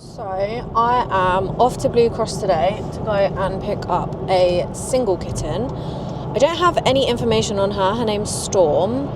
So I am off to Blue Cross today to go and pick up a single kitten. I don't have any information on her. Her name's Storm.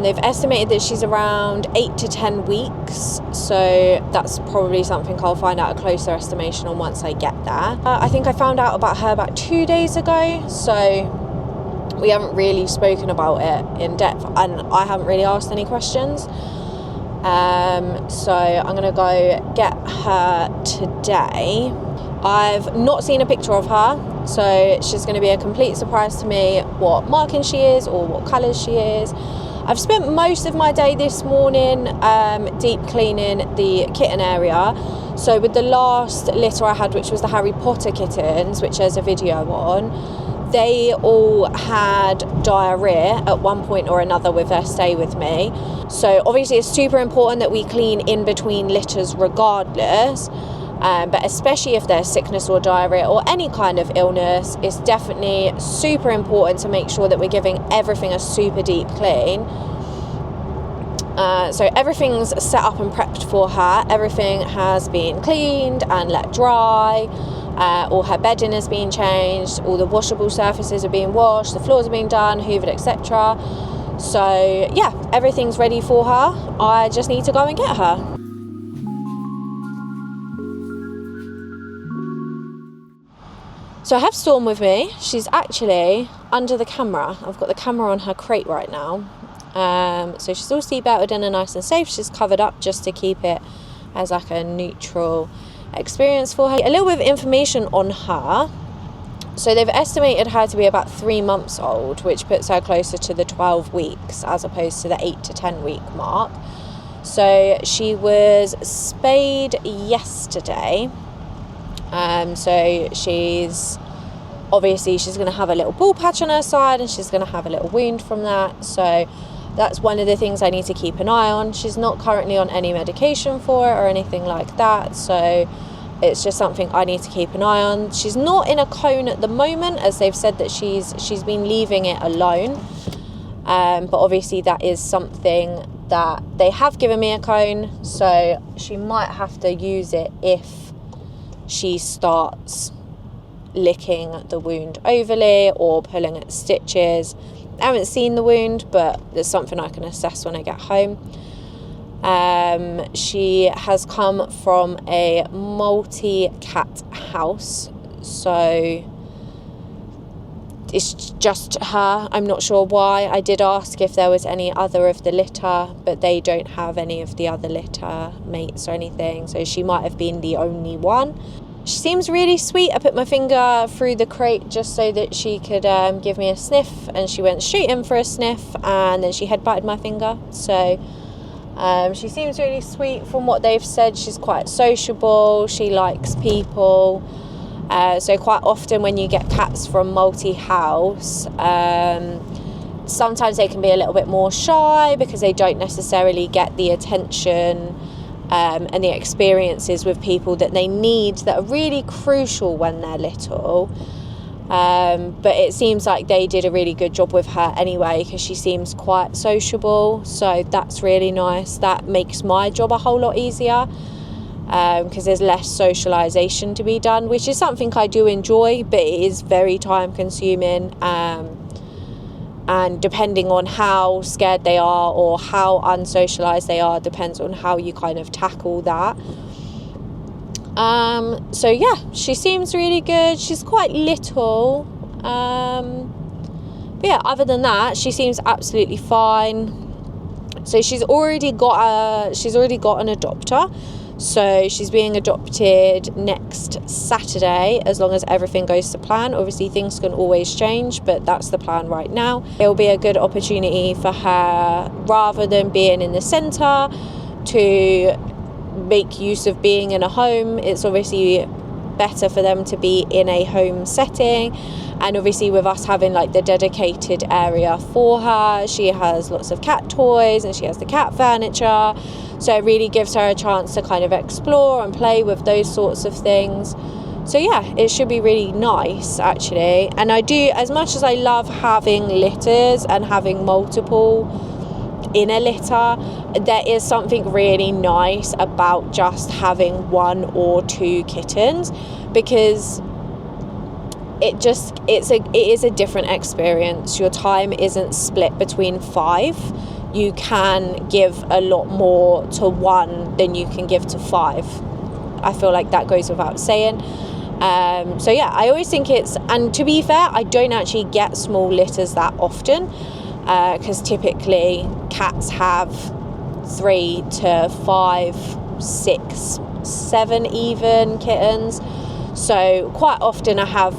They've estimated that she's around 8 to 10 weeks, so that's probably something I'll find out a closer estimation on once I get there. I think I found out about her about 2 days ago, so we haven't really spoken about it in depth, and I haven't really asked any questions. So I'm going to go get her today. I've not seen a picture of her, so she's going to be a complete surprise to me what marking she is or what colours she is. I've spent most of my day this morning deep cleaning the kitten area. So with the last litter I had, which was the Harry Potter kittens, which there's a video on, they all had diarrhea at one point or another with their stay with me. So obviously it's super important that we clean in between litters regardless, but especially if there's sickness or diarrhea or any kind of illness, it's definitely super important to make sure that we're giving everything a super deep clean. So everything's set up and prepped for her. Everything has been cleaned and let dry. All her bedding has been changed, all the washable surfaces are being washed, the floors are being done, hoovered, etc. So yeah, everything's ready for her. I just need to go and get her. So I have Storm with me. She's actually under the camera. I've got the camera on her crate right now. So she's all seatbelted in and nice and safe. She's covered up just to keep it as like a neutral experience for her. A little bit of information on her. So they've estimated her to be about 3 months old, which puts her closer to the 12 weeks as opposed to the 8 to 10 week mark. So she was spayed yesterday. So she's going to have a little ball patch on her side, and she's going to have a little wound from that. So that's one of the things I need to keep an eye on. She's not currently on any medication for it or anything like that, so it's just something I need to keep an eye on. She's not in a cone at the moment, as they've said that she's been leaving it alone, but obviously that is something that they have given me a cone, so she might have to use it if she starts licking the wound overly or pulling at stitches. I haven't seen the wound, but there's something I can assess when I get home. She has come from a multi-cat house, so it's just her. I'm not sure why. I did ask if there was any other of the litter, but they don't have any of the other litter mates or anything, so she might have been the only one. She seems really sweet. I put my finger through the crate just so that she could give me a sniff, and she went straight in for a sniff, and then she head-butted my finger. So she seems really sweet. From what they've said, she's quite sociable, she likes people. So quite often when you get cats from multi-house, sometimes they can be a little bit more shy because they don't necessarily get the attention and the experiences with people that they need, that are really crucial when they're little. But it seems like they did a really good job with her anyway, because she seems quite sociable, so that's really nice. That makes my job a whole lot easier, because there's less socialisation to be done, which is something I do enjoy, but it is very time consuming, and depending on how scared they are or how unsocialised they are, depends on how you kind of tackle that. So yeah, she seems really good. She's quite little, but yeah, other than that, she seems absolutely fine. So she's already got an adopter, so she's being adopted next Saturday, as long as everything goes to plan. Obviously things can always change, but that's the plan right now. It'll be a good opportunity for her, rather than being in the centre, to make use of being in a home. It's obviously better for them to be in a home setting, and obviously with us having like the dedicated area for her, she has lots of cat toys and she has the cat furniture, so it really gives her a chance to kind of explore and play with those sorts of things. So yeah, it should be really nice actually. And I do, as much as I love having litters and having multiple in a litter, there is something really nice about just having 1 or 2 kittens, because it is a different experience. Your time isn't split between 5. You can give a lot more to 1 than you can give to 5. I feel like that goes without saying. So yeah, I always think and to be fair, I don't actually get small litters that often, because typically cats have 3 to 5, 6, 7 even kittens. So quite often I have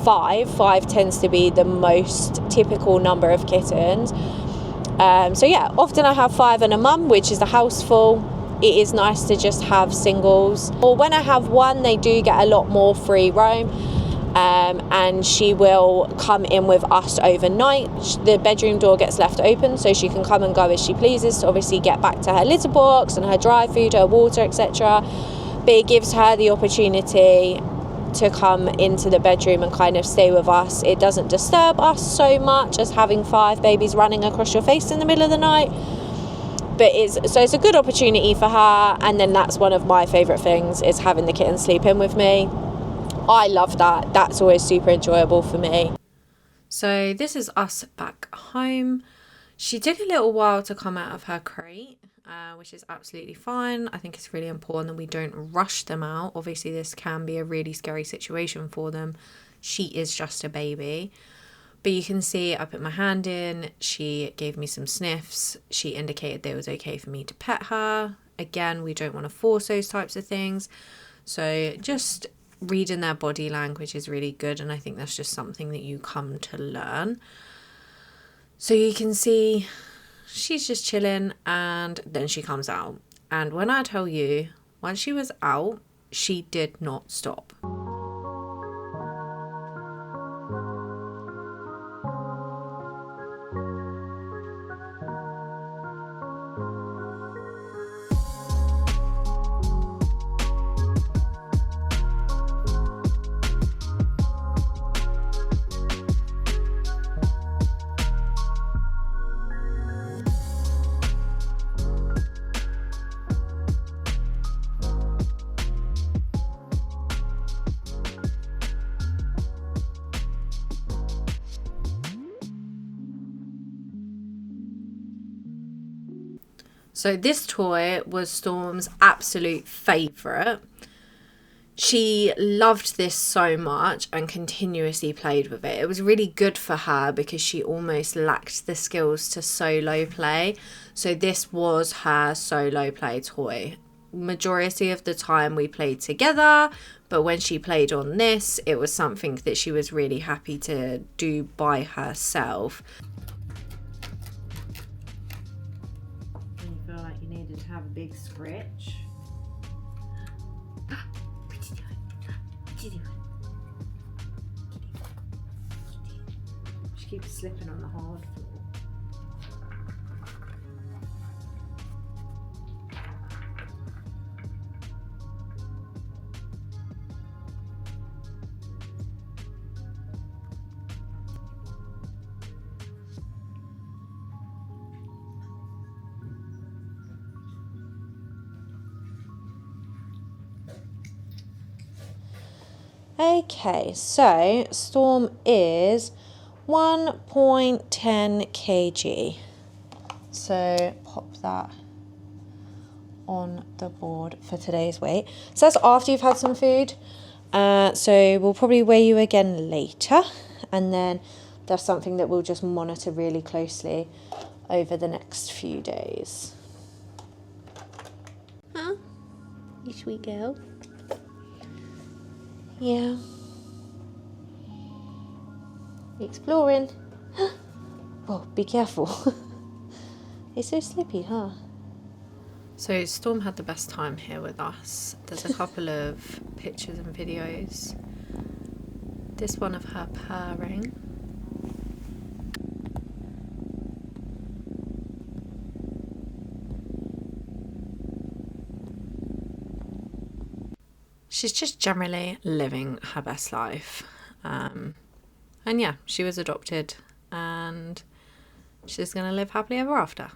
5. 5 tends to be the most typical number of kittens. So yeah, often I have 5 and a mum, which is a house full. It is nice to just have singles. Or when I have 1, they do get a lot more free roam, and she will come in with us overnight. The bedroom door gets left open so she can come and go as she pleases to obviously get back to her litter box and her dry food, her water, etc. But it gives her the opportunity to come into the bedroom and kind of stay with us. It doesn't disturb us so much as having 5 babies running across your face in the middle of the night. But it's a good opportunity for her, and then that's one of my favourite things, is having the kitten sleep in with me. I love that. That's always super enjoyable for me. So this is us back home. She took a little while to come out of her crate, which is absolutely fine. I think it's really important that we don't rush them out. Obviously, this can be a really scary situation for them. She is just a baby. But you can see I put my hand in, she gave me some sniffs, she indicated that it was okay for me to pet her. Again, we don't want to force those types of things. So just reading their body language is really good, and I think that's just something that you come to learn. So you can see she's just chilling, and then she comes out. And when I tell you, once she was out, she did not stop. So this toy was Storm's absolute favourite. She loved this so much and continuously played with it. It was really good for her because she almost lacked the skills to solo play. So this was her solo play toy. Majority of the time we played together, but when she played on this, it was something that she was really happy to do by herself. Have a big scratch. What you doing? What you doing? She keeps slipping on the hard floor. Okay, so Storm is 1.10 kg. So pop that on the board for today's weight. So that's after you've had some food. So we'll probably weigh you again later. And then that's something that we'll just monitor really closely over the next few days. Huh? You sweet girl. Yeah. Exploring. Well, be careful. It's so slippy, huh? So Storm had the best time here with us. There's a couple of pictures and videos. This one of her purring. She's just generally living her best life. And yeah, she was adopted and she's going to live happily ever after.